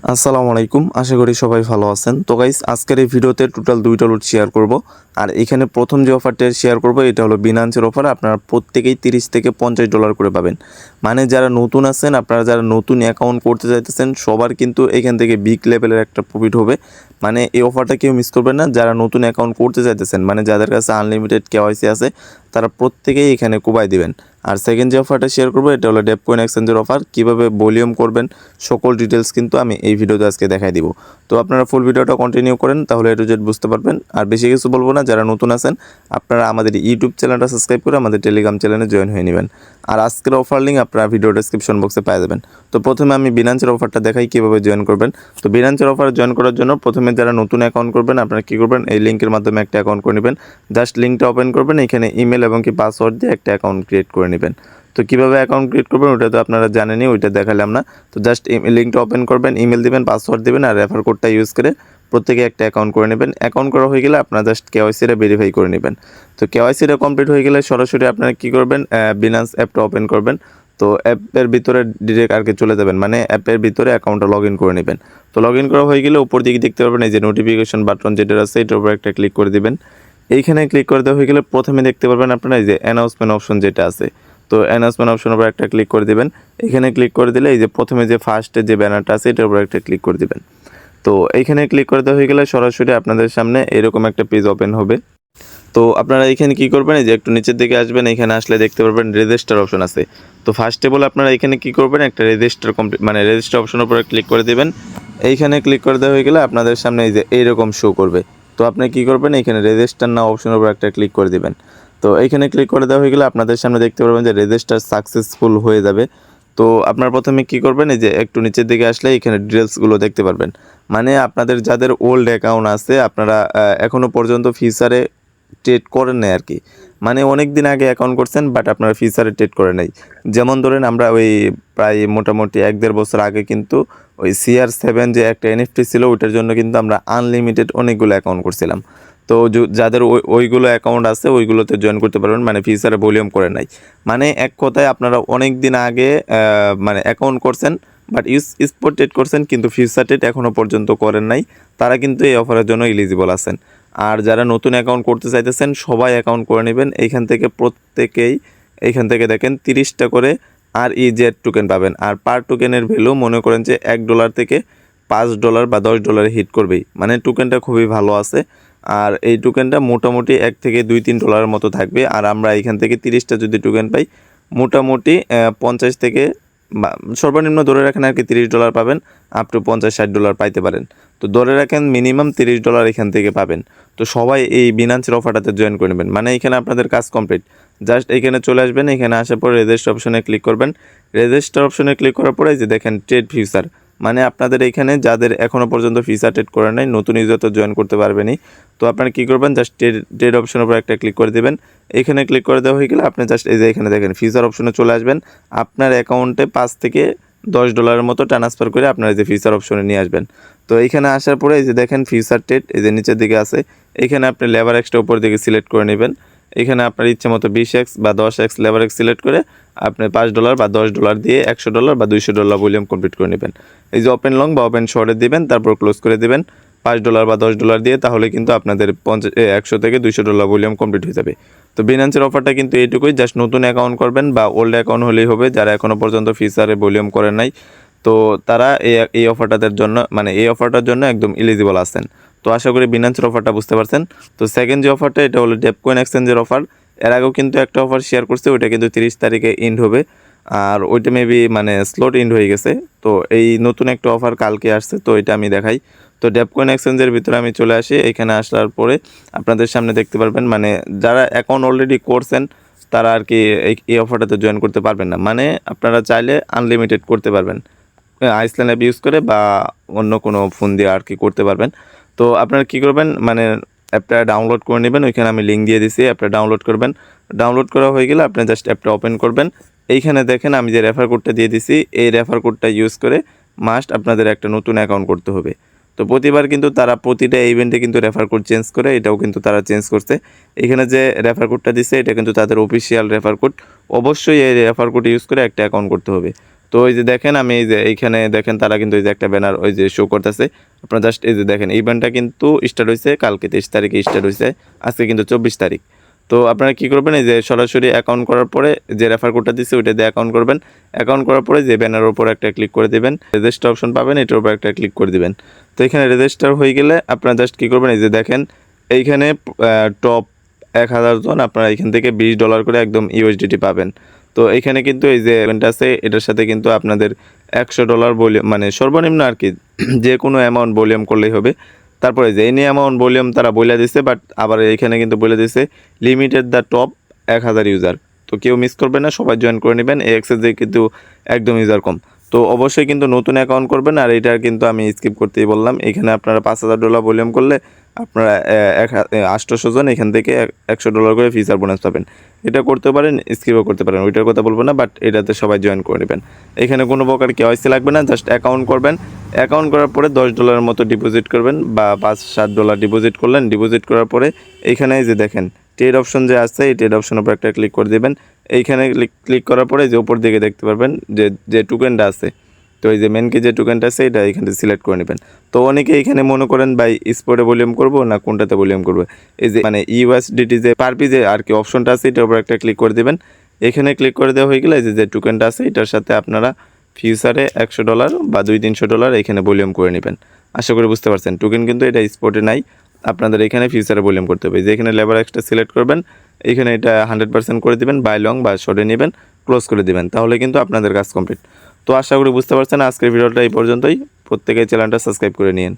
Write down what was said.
আসসালামু আলাইকুম, আশা করি সবাই ভালো আছেন। তো গাইস, আজকের এই ভিডিওতে টোটাল দুইটা লুট শেয়ার করব। আর এখানে প্রথম যে অফারটা শেয়ার করব এটা হলো বিনান্সের অফার। আপনারা প্রত্যেকেই 30 থেকে $50 করে পাবেন। মানে যারা নতুন আছেন, আপনারা যারা নতুন অ্যাকাউন্ট করতে চাইতেছেন, সবার কিন্তু এখান থেকে বিগ লেভেলের একটা প্রফিট হবে। মানে এই অফারটা কেউ মিস করবেন না। যারা নতুন অ্যাকাউন্ট করতে চাইতেছেন, মানে যাদের কাছে আনলিমিটেড কেওয়াইসি আছে, তারা প্রত্যেকেই এখানে কোবাই দিবেন। আর সেকেন্ড যে অফারটা শেয়ার করবো এটা হলো ডেপকয়েন এক্সচেঞ্জের অফার। কীভাবে ভলিউম করবেন সকল ডিটেলস কিন্তু আমি এই ভিডিওতে আজকে দেখাই দিব। তো আপনারা ফুল ভিডিওটা কন্টিনিউ করেন, তাহলে এ টু জেড বুঝতে পারবেন। আর বেশি কিছু বলবো না, যারা নতুন আছেন আপনারা আমাদের ইউটিউব চ্যানেলটা সাবস্ক্রাইব করে আমাদের টেলিগ্রাম চ্যানেলে জয়েন হয়ে নেবেন। আর আজকের অফার লিঙ্ক আপনারা ভিডিও ডেসক্রিপশন বক্সে পেয়ে যাবেন। তো প্রথমে আমি বিনান্সের অফারটা দেখাই কীভাবে জয়েন করবেন। তো বিনান্সের অফার জয়েন করার জন্য প্রথমে যারা নতুন অ্যাকাউন্ট করবেন আপনারা কী করবেন, এই লিঙ্কের মাধ্যমে একটা অ্যাকাউন্ট করে নেবেন। জাস্ট লিঙ্কটা ওপেন করবেন, এখানে ইমেল এবং কি পাসওয়ার্ড দিয়ে একটা অ্যাকাউন্ট ক্রিয়েট করে নেবেন। তো কীভাবে অ্যাকাউন্ট ক্রিয়েট করবেন ওটা তো আপনারা জানেনই, ওইটা দেখালাম না। তো জাস্ট লিঙ্কটা ওপেন করবেন, ইমেল দিবেন, পাসওয়ার্ড দিবেন আর রেফার কোডটা ইউজ করে প্রত্যেকে একটা অ্যাকাউন্ট করে নেবেন। অ্যাকাউন্ট করা হয়ে গেলে আপনারা জাস্ট কেওয়াইসিটা ভেরিফাই করে নেবেন। তো কেওয়াইসিটা কমপ্লিট হয়ে গেলে সরাসরি আপনারা কী করবেন, বিনান্স অ্যাপটা ওপেন করবেন। তো অ্যাপের ভিতরে ডিরেক্ট আর কি চলে যাবেন, মানে অ্যাপের ভিতরে অ্যাকাউন্টটা লগ ইন করে নেবেন। তো লগ ইন করা হয়ে গেলে উপর দিকে দেখতে পারবেন এই যে নোটিফিকেশন বাটন যেটা আছে এটার উপর একটা ক্লিক করে দিবেন। এইখানে ক্লিক করে দেওয়া হয়ে গেলে প্রথমে দেখতে পারবেন আপনারা এই যে অ্যানাউন্সমেন্ট অপশন যেটা আছে। তো অ্যানাউন্সমেন্ট অপশনের উপর একটা ক্লিক করে দিবেন। এখানে ক্লিক করে দিলে এই যে প্রথমে যে ফার্স্টে যে ব্যানারটা আছে এটার উপর একটা ক্লিক করে দিবেন। তো এইখানে ক্লিক করে দেওয়া হয়ে গেলে সরাসরি আপনাদের সামনে এরকম একটা পেজ ওপেন হবে। তো আপনারা এখানে কি করবেন, এই যে একটু নিচের দিকে আসবেন, এখানে আসলে দেখতে পারবেন রেজিস্টার অপশন আছে। তো ফার্স্টে বলে আপনারা এখানে কি করবেন, একটা রেজিস্টার কমপ্লিট মানে রেজিস্টার অপশনের উপরে ক্লিক করে দিবেন। এইখানে ক্লিক করে দেওয়া হয়ে গেলে আপনাদের সামনে এই যে এইরকম শো করবে। তো আপনি কি করবেন, এখানে রেজিস্টার নাও অপশনের উপর একটা ক্লিক করে দিবেন। তো এইখানে ক্লিক করে দেওয়া হয়ে গেলে আপনাদের সামনে দেখতে পারবেন যে রেজিস্টার সাকসেসফুল হয়ে যাবে। তো আপনার প্রথমে কি করবেন, এই যে একটু নিচের দিকে আসলে এখানে ডিটেলসগুলো দেখতে পারবেন। মানে আপনাদের যাদের ওল্ড অ্যাকাউন্ট আছে আপনারা এখনও পর্যন্ত ফিউচারে ট্রেড করেন নাই আর কি। মানে অনেক দিন আগে অ্যাকাউন্ট করছেন বাট আপনারা ফিউচারে ট্রেড করে নাই। যেমন ধরেন আমরা ওই প্রায় মোটামুটি 1-1.5 বছর আগে কিন্তু ওই CR7 যে একটা এনএফটি ছিল ওইটার জন্য কিন্তু আমরা আনলিমিটেড অনেকগুলো অ্যাকাউন্ট করছিলাম। তো যাদের ওইগুলো অ্যাকাউন্ট আছে ওইগুলোতে জয়েন করতে পারবেন, মানে ফিউচারে ভলিউম করে নাই। মানে এক কথায় আপনারা অনেক দিন আগে মানে অ্যাকাউন্ট করছেন বাট স্পট ট্রেড করছেন কিন্তু ফিউচার ট্রেড এখনও পর্যন্ত করেন নাই, তারা কিন্তু এই অফারের জন্য এলিজিবল আছেন। আর যারা নতুন অ্যাকাউন্ট করতে চাইতেছেন সবাই অ্যাকাউন্ট করে নেবেন। এইখান থেকে প্রত্যেকেই এইখান থেকে দেখেন 30টা করে REZ টোকেন পাবেন। আর পার টোকেনের ভ্যালু মনে করেন যে $1 থেকে $5 বা $10 হিট করবেই, মানে টোকেনটা খুবই ভালো আছে। আর এই টোকেনটা মোটামুটি $1 থেকে $2-3 মতো থাকবে। আর আমরা এখান থেকে 30টা যদি টোকেন পাই মোটামুটি 50 থেকে বা সর্বনিম্ন ধরে রাখেন আর কি $30 পাবেন, আপ টু $50-60 পাইতে পারেন। তো ধরে রাখেন মিনিমাম $30 এখান থেকে পাবেন। তো সবাই এই বিনান্সের অফারটাতে জয়েন করে নেবেন। মানে এখানে আপনাদের কাজ কমপ্লিট। জাস্ট এখানে চলে আসবেন, এখানে আসার পর রেজিস্টার অপশনে ক্লিক করবেন। রেজিস্টার অপশনে ক্লিক করার পরে যে দেখেন ট্রেড ফিউচার, মানে আপনাদের এখানে যাদের এখনও পর্যন্ত ফিউচার ট্রেড করে নাই নতুন ইউজার তো জয়েন করতে পারবেনই। তো আপনারা কী করবেন, জাস্ট ট্রেড অপশনের উপর একটা ক্লিক করে দেবেন। এখানে ক্লিক করে দেওয়া হয়ে গেলে আপনি জাস্ট এই যে এখানে দেখেন ফিউচার অপশনে চলে আসবেন। আপনার অ্যাকাউন্টে $5 থেকে $10 মতো ট্রান্সফার করে আপনার এই যে ফিউচার অপশনে নিয়ে আসবেন। তো এইখানে আসার পরে এই যে দেখেন ফিউচার ট্রেড এই যে নিচের দিকে আছে, এখানে আপনি লেবার এক্সটা উপর দিকে সিলেক্ট করে নেবেন। এখানে আপনার ইচ্ছে মতো 20x বা 10x লেবার এক্স সিলেক্ট করে আপনি $5 বা $10 দিয়ে $100 বা $200 ভলিউম কমপ্লিট করে নেবেন। এই যে ওপেন লং বা ওপেন শর্টে দিবেন, তারপর ক্লোজ করে দিবেন $5 বা $10 দিয়ে, তাহলে কিন্তু আপনাদের 100 থেকে $200 ভলিউম কমপ্লিট হয়ে যাবে। তো বিনান্সের অফারটা কিন্তু এইটুকুই, জাস্ট নতুন অ্যাকাউন্ট করবেন বা ওল্ড অ্যাকাউন্ট হলেই হবে। যারা এখনও পর্যন্ত ফিউচারে ভলিউম করেন নাই তো তারা এই অফারটার জন্য মানে এই অফারটার জন্য একদম এলিজিবল আছেন। তো আশা করি বিনান্সের অফারটা বুঝতে পারছেন। তো সেকেন্ড যে অফারটা এটা হলো ডেপকয়েন এক্সচেঞ্জের অফার। এর আগেও কিন্তু একটা অফার শেয়ার করছে, ওইটা কিন্তু 30 তারিখে এন্ড হবে। আর ওইটা মেবি মানে স্লট এন্ড হয়ে গেছে। তো এই নতুন একটা অফার কালকে আসছে, তো এটা আমি দেখাই। তো ডেপকয়েন এক্সচেঞ্জের ভিতরে আমি চলে আসি। এখানে আসার পরে আপনাদের সামনে দেখতে পারবেন মানে যারা অ্যাকাউন্ট অলরেডি করছেন তারা আর কি এই অফারটাতে জয়েন করতে পারবেন না। মানে আপনারা চাইলে আনলিমিটেড করতে পারবেন আইসল্যান্ড অ্যাপ ইউজ করে বা অন্য কোনো ফোন দিয়ে আর কি করতে পারবেন। তো আপনারা কী করবেন, মানে অ্যাপটা ডাউনলোড করে নেবেন, ওইখানে আমি লিঙ্ক দিয়ে দিছি, অ্যাপটা ডাউনলোড করবেন। ডাউনলোড করা হয়ে গেলে আপনি জাস্ট অ্যাপটা ওপেন করবেন। এইখানে দেখেন আমি যে রেফার কোডটা দিয়ে দিছি, এই রেফার কোডটা ইউজ করে মাস্ট আপনাদের একটা নতুন অ্যাকাউন্ট করতে হবে। তো প্রতিবার কিন্তু তারা প্রতিটা ইভেন্টে কিন্তু রেফার কোড চেঞ্জ করে, এটাও কিন্তু তারা চেঞ্জ করছে। এখানে যে রেফার কোডটা দিচ্ছে এটা কিন্তু তাদের অফিসিয়াল রেফার কোড। অবশ্যই এই রেফার কোড ইউজ করে একটা অ্যাকাউন্ট করতে হবে। তো এই যে দেখেন আমি এই যে এইখানে দেখেন তারা কিন্তু এই যে একটা ব্যানার ওই যে শো করতেছে। আপনারা জাস্ট এই যে দেখেন ইভেন্টটা কিন্তু স্টার্ট হয়েছে কালকে 23 তারিখে স্টার্ট হয়েছে, আজকে কিন্তু 24 তারিখ। তো আপনারা কী করবেন, এই যে সরাসরি অ্যাকাউন্ট করার পরে যে রেফার কোডটা দিচ্ছে ওইটা দিয়ে অ্যাকাউন্ট করবেন। অ্যাকাউন্ট করার পরে যে ব্যানারের উপর একটা ক্লিক করে দেবেন, রেজিস্টার অপশন পাবেন, এটার উপর একটা ক্লিক করে দিবেন। তো এখানে রেজিস্টার হয়ে গেলে আপনারা জাস্ট কী করবেন, এই যে দেখেন এইখানে টপ 1000 জন আপনারা এখান থেকে $20 করে একদম ইউএসডিটি পাবেন। তো এখানে কিন্তু এই যে ইভেন্ট আছে এটার সাথে কিন্তু আপনাদের $100 ভলিউম মানে সর্বনিম্ন আর কি যে কোনো অ্যামাউন্ট ভলিউম করলেই হবে। তারপরে যে এনি অ্যামাউন্ট ভলিউম তারা বলে দিচ্ছে, বাট আবার এখানে কিন্তু বলে দিচ্ছে লিমিটেড দ্য টপ 1000 ইউজার। তো কেউ মিস করবে না, সবাই জয়েন করে নেবেন। এই এক্সেসে কিন্তু একদম ইউজার কম। তো অবশ্যই কিন্তু নতুন অ্যাকাউন্ট করবেন। আর এটা কিন্তু আমি স্কিপ করতেই বললাম, এখানে আপনারা $5000 ভলিউম করলে আপনারা 800 জন এখান থেকে $100 করে ফিচার বোনাস পাবেন। এটা করতে পারেন, স্কিপও করতে পারেন, ওইটার কথা বলবো না, বাট এটাতে সবাই জয়েন করে নেবেন। এখানে কোনো প্রকার কেওয়াইসি লাগবে না, জাস্ট অ্যাকাউন্ট করবেন। অ্যাকাউন্ট করার পরে $10 মতো ডিপোজিট করবেন বা $5-7 ডিপোজিট করলেন। ডিপোজিট করার পরে এইখানে যে দেখেন ট্রেড অপশন যে আছে এই ট্রেড অপশনের উপর একটা ক্লিক করে দেবেন। এইখানে ক্লিক করার পরে যে উপর দিকে দেখতে পারবেন যে টোকেনটা আছে, তো এই যে মেন কি যে টোকেনটা আছে এটা এখানে সিলেক্ট করে নেবেন। তো অনেকে এখানে মনে করেন ভাই স্পটে ভলিউম করবো না কোনটাতে ভলিউম করবো, এই যে মানে ইউএসডিটি যে পার পিসে আর কি অপশনটা আছে এটার উপর একটা ক্লিক করে দেবেন। এখানে ক্লিক করে দেওয়া হয়ে গেলে যে টোকেনটা আছে এটার সাথে আপনারা ফিউচারে $100 বা $200-300 এখানে ভলিউম করে নেবেন। আশা করি বুঝতে পারছেন। টোকেন কিন্তু এটা স্পটে নাই, আপনাদের এখানে ফিউচারে ভলিউম করতে হবে। যে এখানে লেবার এক্সট্রা সিলেক্ট করবেন, এখানে এটা 100% করে দিবেন, বাই লং বা শর্টে নেবেন, ক্লোজ করে দিবেন, তাহলে কিন্তু আপনাদের কাজ কমপ্লিট। তো আশা করি বুঝতে পারছেন। আজকের ভিডিওটা এই পর্যন্তই। প্রত্যেকেই চ্যানেলটা সাবস্ক্রাইব করে নিন।